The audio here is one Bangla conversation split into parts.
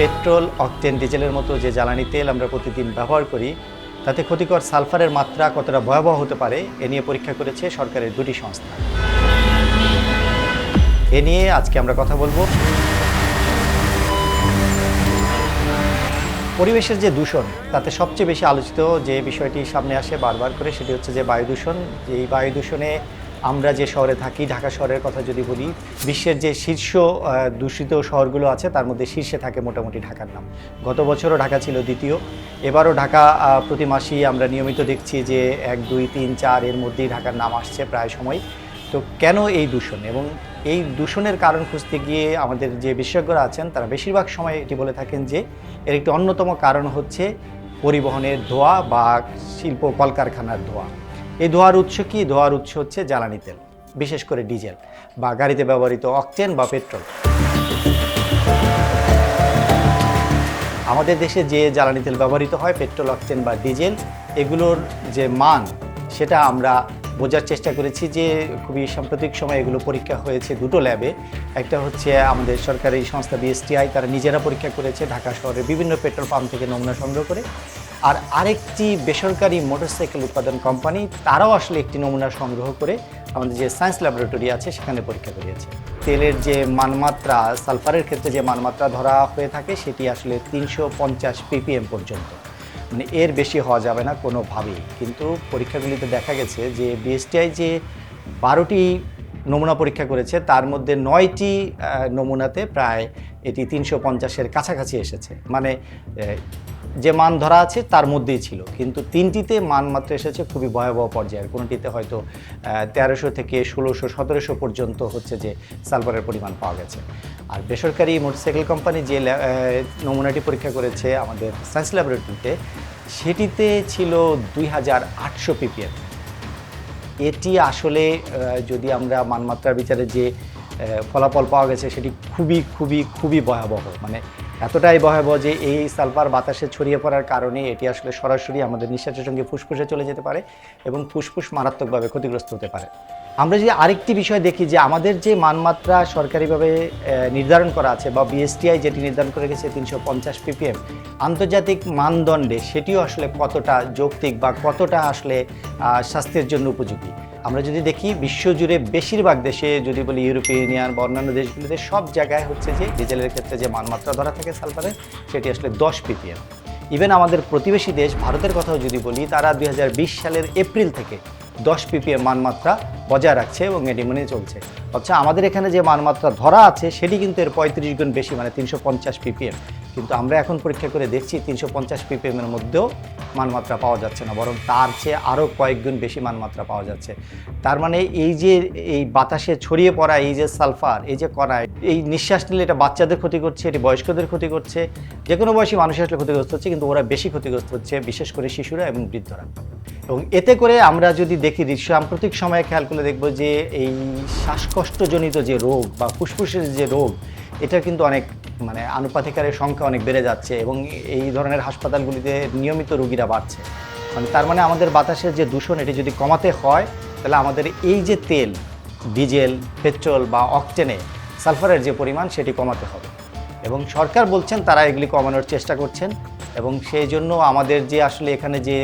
পেট্রোল, অকটেন, ডিজেলের মতো যে জ্বালানি তেল আমরা প্রতিদিন ব্যবহার করি তাতে ক্ষতিকর সালফারের মাত্রা কতটা ভয়াবহ হতে পারে এ নিয়ে পরীক্ষা করেছে সরকারের দুটি সংস্থা। এ নিয়ে আজকে আমরা কথা বলবো। পরিবেশের যে দূষণ তাতে সবচেয়ে বেশি আলোচিত যে বিষয়টি সামনে আসে বারবার করে সেটি হচ্ছে যে বায়ু দূষণ। এই বায়ু দূষণে আমরা যে শহরে থাকি, ঢাকা শহরের কথা যদি বলি, বিশ্বের যে শীর্ষ দূষিত শহরগুলো আছে তার মধ্যে শীর্ষে থাকে মোটামুটি ঢাকার নাম। গত বছরও ঢাকা ছিল দ্বিতীয়, এবারও ঢাকা প্রতি মাসেই আমরা নিয়মিত দেখছি যে 1, 2, 3, 4 এর মধ্যেই ঢাকার নাম আসছে প্রায় সময়। তো কেন এই দূষণ এবং এই দূষণের কারণ খুঁজতে গিয়ে আমাদের যে বিশেষজ্ঞরা আছেন তারা বেশিরভাগ সময় এটি বলে থাকেন যে এর একটি অন্যতম কারণ হচ্ছে পরিবহনের ধোঁয়া বা শিল্প কলকারখানার ধোঁয়া। এই ধোঁয়ার উৎস কি? ধোঁয়ার উৎস হচ্ছে জ্বালানি তেল, বিশেষ করে ডিজেল বা গাড়িতে ব্যবহৃত অকটেন বা পেট্রোল। আমাদের দেশে যে জ্বালানি তেল ব্যবহৃত হয়, পেট্রোল, অকটেন বা ডিজেল, এগুলোর যে মান সেটা আমরা বোঝার চেষ্টা করেছি যে খুবই সাম্প্রতিক সময় এগুলো পরীক্ষা হয়েছে দুটো ল্যাবে। একটা হচ্ছে আমাদের সরকারি সংস্থা বিএসটিআই, তারা নিজেরা পরীক্ষা করেছে ঢাকা শহরের বিভিন্ন পেট্রোল পাম্প থেকে নমুনা সংগ্রহ করে। আর আরেকটি বেসরকারি মোটরসাইকেল উৎপাদন কোম্পানি, তারাও আসলে একটি নমুনা সংগ্রহ করে আমাদের যে সায়েন্স ল্যাবরেটরি আছে সেখানে পরীক্ষা করিয়েছে। তেলের যে মানমাত্রা, সালফারের ক্ষেত্রে যে মানমাত্রা ধরা হয়ে থাকে সেটি আসলে 350 ppm পর্যন্ত, মানে এর বেশি হওয়া যাবে না কোনোভাবেই। কিন্তু পরীক্ষাগুলিতে দেখা গেছে যে বিএসটিআই যে 12টি নমুনা পরীক্ষা করেছে তার মধ্যে 9টি নমুনাতে প্রায় এটি 350-এর কাছাকাছি এসেছে, মানে যে মান ধরা আছে তার মধ্যেই ছিল। কিন্তু 3টিতে মানমাত্রা এসেছে খুবই ভয়াবহ পর্যায়ের, কোনোটিতে হয়তো 1300 থেকে 1600, 1700 পর্যন্ত হচ্ছে যে সালফারের পরিমাণ পাওয়া গেছে। আর বেসরকারি মোটরসাইকেল কোম্পানি যে নমুনাটি পরীক্ষা করেছে আমাদের সায়েন্স ল্যাবরেটরিতে, সেটিতে ছিল 2800 ppm। এটি আসলে যদি আমরা মানমাত্রার বিচারে যে ফলাফল পাওয়া গেছে সেটি খুবই খুবই খুবই ভয়াবহ, মানে এতটাই ভয়াবহ যে এই সালফার বাতাসে ছড়িয়ে পড়ার কারণে এটি আসলে সরাসরি আমাদের নিঃশ্বাসের সঙ্গে ফুসফুসে চলে যেতে পারে এবং ফুসফুস মারাত্মকভাবে ক্ষতিগ্রস্ত হতে পারে। আমরা যদি আরেকটি বিষয় দেখি যে আমাদের যে মানমাত্রা সরকারিভাবে নির্ধারণ করা আছে বা বিএসটিআই যেটি নির্ধারণ করে গেছে 350 ppm, আন্তর্জাতিক মানদণ্ডে সেটিও আসলে কতটা যৌক্তিক বা কতটা আসলে স্বাস্থ্যের জন্য উপযোগী। আমরা যদি দেখি বিশ্বজুড়ে বেশিরভাগ দেশে, যদি বলি ইউরোপীয় ইউনিয়ন বা অন্যান্য দেশগুলোতে, সব জায়গায় হচ্ছে যে ডিজেলের ক্ষেত্রে যে মানমাত্রা ধরা থাকে সালফারের সেটি আসলে 10 ppm। ইভেন আমাদের প্রতিবেশী দেশ ভারতের কথাও যদি বলি, তারা 2020 সালের এপ্রিল থেকে 10 ppm মানমাত্রা বজায় রাখছে এবং এটি মেনে চলছে। অথচ আমাদের এখানে যে মানমাত্রা ধরা আছে সেটি কিন্তু এর 35 গুণ বেশি, মানে 350 ppm। কিন্তু আমরা এখন পরীক্ষা করে দেখছি 350 ppm এর মধ্যেও মানমাত্রা পাওয়া যাচ্ছে না, বরং তার চেয়ে আরও কয়েক গুণ বেশি মানমাত্রা পাওয়া যাচ্ছে। তার মানে এই যে এই বাতাসে ছড়িয়ে পড়া এই যে সালফার, এই যে কণা, এই নিঃশ্বাস নিলে এটা বাচ্চাদের ক্ষতি করছে, এটি বয়স্কদের ক্ষতি করছে, যে কোনো বয়সী মানুষের আসলে ক্ষতিগ্রস্ত হচ্ছে, কিন্তু ওরা বেশি ক্ষতিগ্রস্ত হচ্ছে, বিশেষ করে শিশুরা এবং বৃদ্ধরা। এবং এতে করে আমরা যদি দেখি সাম্প্রতিক সময়ে খেয়াল করলে দেখব যে এই শ্বাসকষ্টজনিত যে রোগ বা ফুসফুসের যে রোগ, এটা কিন্তু অনেক, মানে আনুপাতিক হারে সংখ্যা অনেক বেড়ে যাচ্ছে এবং এই ধরনের হাসপাতালগুলিতে নিয়মিত রোগীরা বাড়ছে। মানে তার মানে আমাদের বাতাসের যে দূষণ, এটি যদি কমাতে হয় তাহলে আমাদের এই যে তেল, ডিজেল, পেট্রোল বা অকটেনে সালফারের যে পরিমাণ সেটি কমাতে হবে। এবং সরকার বলছেন তারা এগুলি কমানোর চেষ্টা করছেন এবং সেই জন্য আমাদের যে আসলে এখানে যে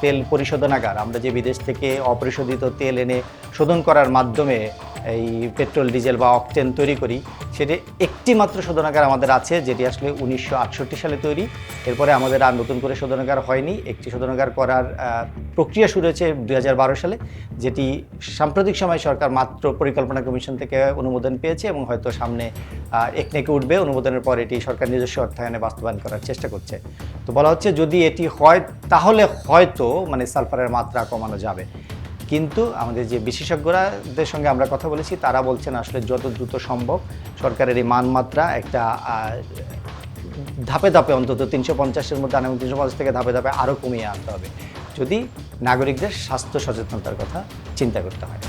তেল পরিশোধনাগার, আমরা যে বিদেশ থেকে অপরিশোধিত তেল এনে শোধন করার মাধ্যমে এই পেট্রোল, ডিজেল বা অকটেন তৈরি করি, সেটি একটি মাত্র শোধনাগার আমাদের আছে, যেটি আসলে 1968 সালে তৈরি। এরপরে আমাদের আর নতুন করে শোধনাগার হয়নি। একটি শোধনাগার করার প্রক্রিয়া শুরু হয়েছে 2012 সালে, যেটি সাম্প্রতিক সময় সরকার মাত্র পরিকল্পনা কমিশন থেকে অনুমোদন পেয়েছে এবং হয়তো সামনে একনেকে উঠবে। অনুমোদনের পর এটি সরকার নিজস্ব অর্থায়নে বাস্তবায়ন করার চেষ্টা করছে। তো বলা হচ্ছে যদি এটি হয় তাহলে হয়তো মানে সালফারের মাত্রা কমানো যাবে। কিন্তু আমাদের যে বিশেষজ্ঞরাদের সঙ্গে আমরা কথা বলেছি তারা বলছেন আসলে যত দ্রুত সম্ভব সরকারের এই মানমাত্রা একটা ধাপে ধাপে অন্তত 350-এর মধ্যে আনা এবং 350 থেকে ধাপে ধাপে আরও কমিয়ে আনতে হবে, যদি নাগরিকদের স্বাস্থ্য সচেতনতার কথা চিন্তা করতে হয়।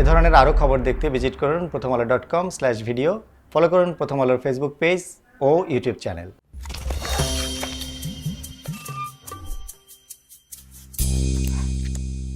এ ধরনের আরও খবর দেখতে ভিজিট করুন prothomalo.com/video, ফলো করুন প্রথম আলোর ফেসবুক পেজ ও ইউটিউব চ্যানেল।